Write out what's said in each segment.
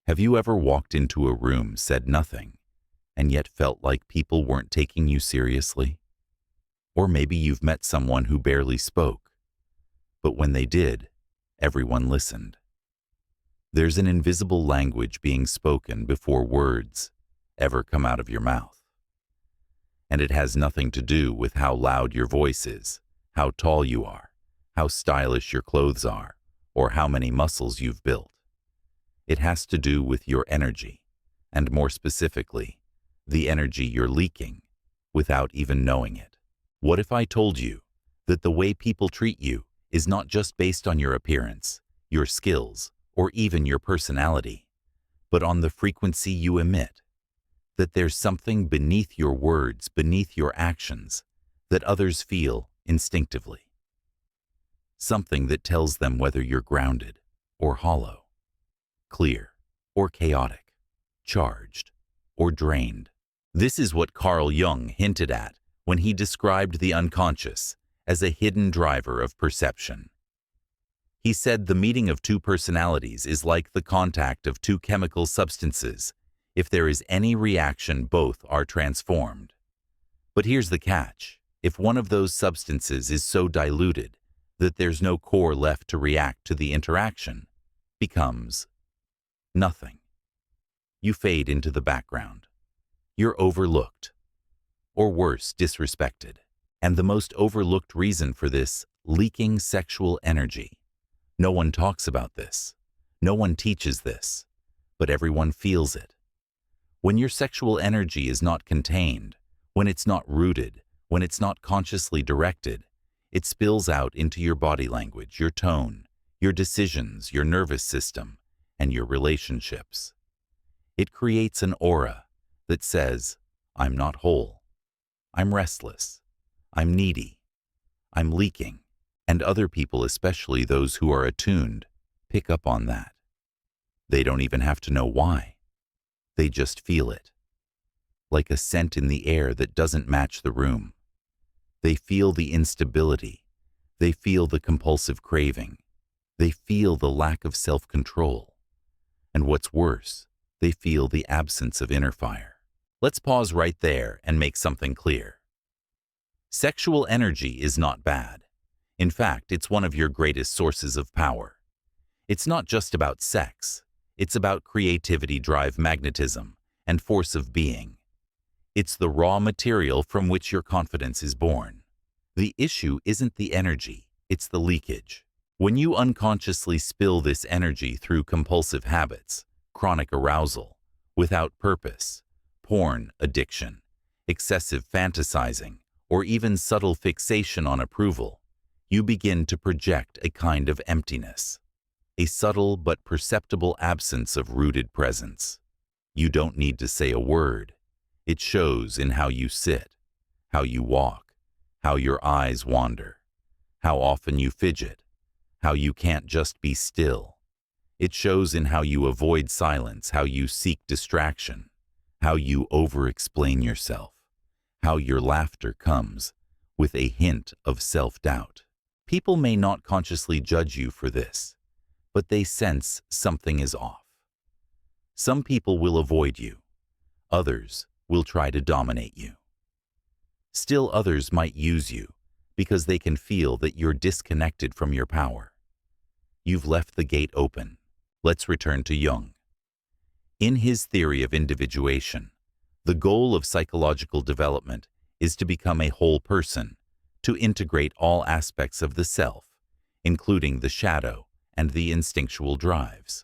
Have you ever walked into a room, said nothing, and yet felt like people weren't taking you seriously? Or maybe you've met someone who barely spoke, but when they did, everyone listened. There's an invisible language being spoken before words ever come out of your mouth. And it has nothing to do with how loud your voice is, how tall you are, how stylish your clothes are, or how many muscles you've built. It has to do with your energy, and more specifically, the energy you're leaking without even knowing it. What if I told you that the way people treat you is not just based on your appearance, your skills, or even your personality, but on the frequency you emit? That there's something beneath your words, beneath your actions, that others feel instinctively. Something that tells them whether you're grounded or hollow, clear or chaotic, charged or drained. This is what Carl Jung hinted at when he described the unconscious as a hidden driver of perception. He said the meeting of two personalities is like the contact of two chemical substances. If there is any reaction, both are transformed. But here's the catch. If one of those substances is so diluted that there's no core left to react to the interaction, becomes nothing. You fade into the background. You're overlooked, or worse, disrespected. And the most overlooked reason for this: leaking sexual energy. No one talks about this. No one teaches this, but everyone feels it. When your sexual energy is not contained, when it's not rooted, when it's not consciously directed, it spills out into your body language, your tone, your decisions, your nervous system, and your relationships. It creates an aura that says, I'm not whole, I'm restless, I'm needy, I'm leaking, and other people, especially those who are attuned, pick up on that. They don't even have to know why. They just feel it, like a scent in the air that doesn't match the room. They feel the instability. They feel the compulsive craving. They feel the lack of self-control. And what's worse, they feel the absence of inner fire. Let's pause right there and make something clear. Sexual energy is not bad. In fact, it's one of your greatest sources of power. It's not just about sex. It's about creativity, drive, magnetism, and force of being. It's the raw material from which your confidence is born. The issue isn't the energy, it's the leakage. When you unconsciously spill this energy through compulsive habits, chronic arousal, without purpose, porn addiction, excessive fantasizing, or even subtle fixation on approval, you begin to project a kind of emptiness, a subtle but perceptible absence of rooted presence. You don't need to say a word. It shows in how you sit, how you walk, how your eyes wander, how often you fidget, how you can't just be still. It shows in how you avoid silence, how you seek distraction, how you over-explain yourself, how your laughter comes with a hint of self-doubt. People may not consciously judge you for this, but they sense something is off. Some people will avoid you. Others will try to dominate you. Still others might use you because they can feel that you're disconnected from your power. You've left the gate open. Let's return to Jung. In his theory of individuation, the goal of psychological development is to become a whole person, to integrate all aspects of the self, including the shadow and the instinctual drives.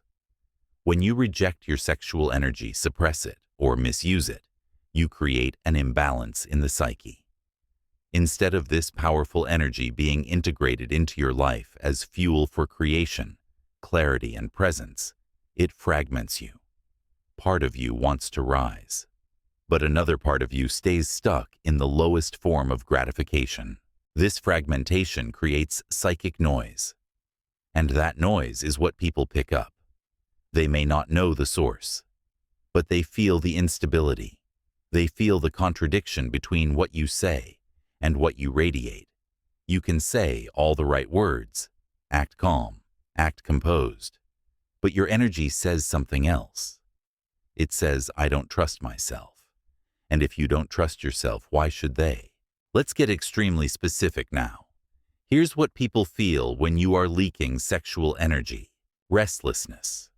When you reject your sexual energy, suppress it, or misuse it, you create an imbalance in the psyche. Instead of this powerful energy being integrated into your life as fuel for creation, clarity, and presence, it fragments you. Part of you wants to rise, but another part of you stays stuck in the lowest form of gratification. This fragmentation creates psychic noise, and that noise is what people pick up. They may not know the source, but they feel the instability. They feel the contradiction between what you say and what you radiate. You can say all the right words, act calm, act composed, But your energy says something else. It says, I don't trust myself. And if you don't trust yourself, why should they? Let's get extremely specific now. Here's what people feel when you are leaking sexual energy. Restlessness.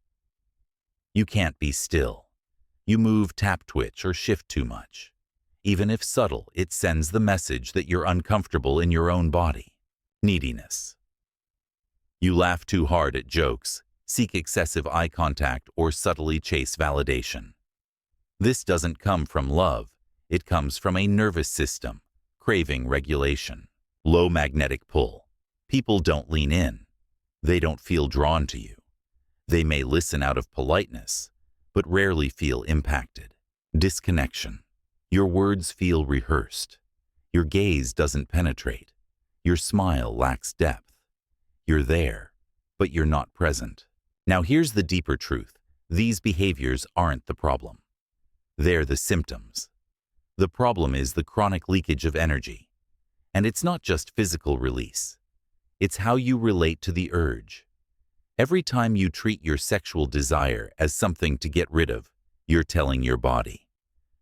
You can't be still. You move, tap, twitch, or shift too much. Even if subtle, it sends the message that you're uncomfortable in your own body. Neediness. You laugh too hard at jokes, seek excessive eye contact, or subtly chase validation. This doesn't come from love. It comes from a nervous system, craving regulation. Low magnetic pull. People don't lean in. They don't feel drawn to you. They may listen out of politeness, but rarely feel impacted. Disconnection. Your words feel rehearsed. Your gaze doesn't penetrate. Your smile lacks depth. You're there, but you're not present. Now here's the deeper truth. These behaviors aren't the problem. They're the symptoms. The problem is the chronic leakage of energy. And it's not just physical release. It's how you relate to the urge. Every time you treat your sexual desire as something to get rid of, you're telling your body,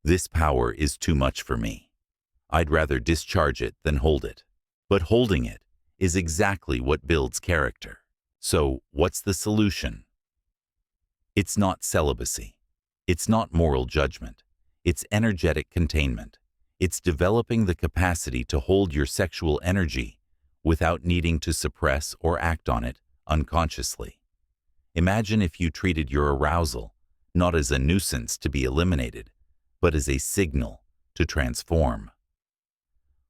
this power is too much for me. I'd rather discharge it than hold it. But holding it is exactly what builds character. So, what's the solution? It's not celibacy. It's not moral judgment. It's energetic containment. It's developing the capacity to hold your sexual energy without needing to suppress or act on it unconsciously. Imagine if you treated your arousal not as a nuisance to be eliminated, but as a signal to transform.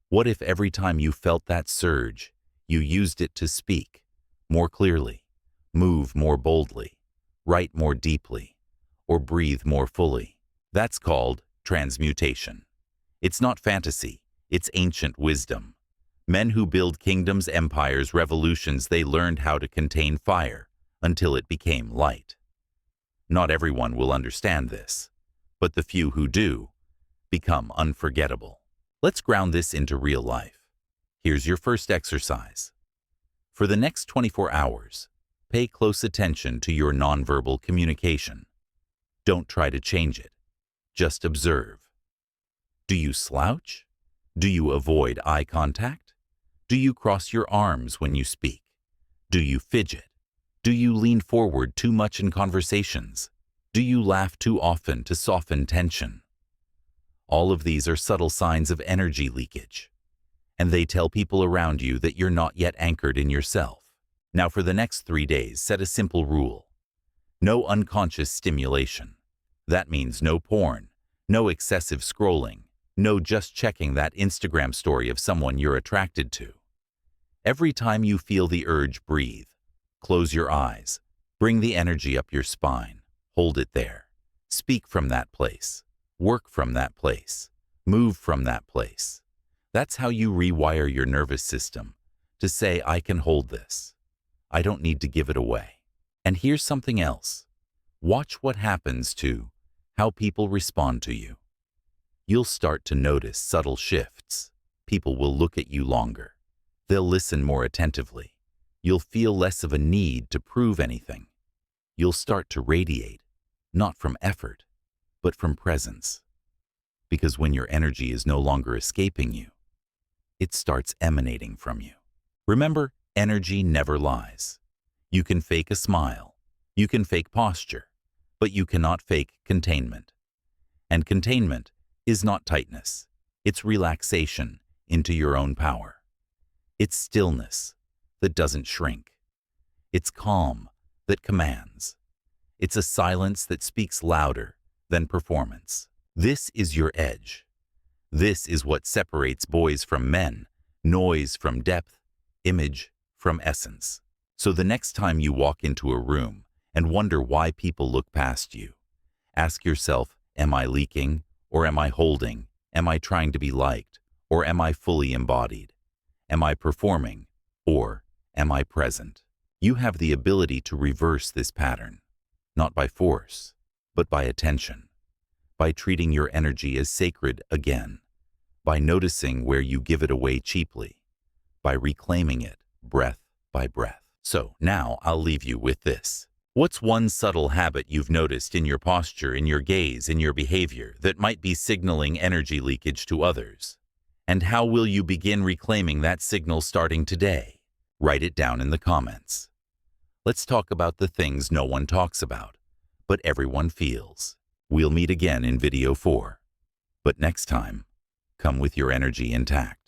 What if every time you felt that surge, you used it to speak more clearly, move more boldly, write more deeply, or breathe more fully? That's called transmutation. It's not fantasy, it's ancient wisdom. Men who build kingdoms, empires, revolutions, they learned how to contain fire until it became light. Not everyone will understand this, but the few who do become unforgettable. Let's ground this into real life. Here's your first exercise. For the next 24 hours, pay close attention to your nonverbal communication. Don't try to change it. Just observe. Do you slouch? Do you avoid eye contact? Do you cross your arms when you speak? Do you fidget? Do you lean forward too much in conversations? Do you laugh too often to soften tension? All of these are subtle signs of energy leakage, and they tell people around you that you're not yet anchored in yourself. Now for the next 3 days, set a simple rule. No unconscious stimulation. That means no porn, no excessive scrolling, no just checking that Instagram story of someone you're attracted to. Every time you feel the urge, breathe. Close your eyes. Bring the energy up your spine. Hold it there. Speak from that place. Work from that place. Move from that place. That's how you rewire your nervous system to say, I can hold this. I don't need to give it away. And here's something else. Watch what happens to how people respond to you. You'll start to notice subtle shifts. People will look at you longer. They'll listen more attentively. You'll feel less of a need to prove anything. You'll start to radiate, not from effort, but from presence. Because when your energy is no longer escaping you, it starts emanating from you. Remember, energy never lies. You can fake a smile. You can fake posture, but you cannot fake containment. And containment is not tightness. It's relaxation into your own power. It's stillness that doesn't shrink. It's calm that commands. It's a silence that speaks louder than performance. This is your edge. This is what separates boys from men, noise from depth, image from essence. So the next time you walk into a room and wonder why people look past you, ask yourself, am I leaking? Or am I holding? Am I trying to be liked? Or am I fully embodied? Am I performing? Or am I present? You have the ability to reverse this pattern, not by force, but by attention, by treating your energy as sacred again, by noticing where you give it away cheaply, by reclaiming it breath by breath. So now I'll leave you with this. What's one subtle habit you've noticed in your posture, in your gaze, in your behavior that might be signaling energy leakage to others? And how will you begin reclaiming that signal starting today? Write it down in the comments. Let's talk about the things no one talks about, but everyone feels. We'll meet again in video 4. But next time, come with your energy intact.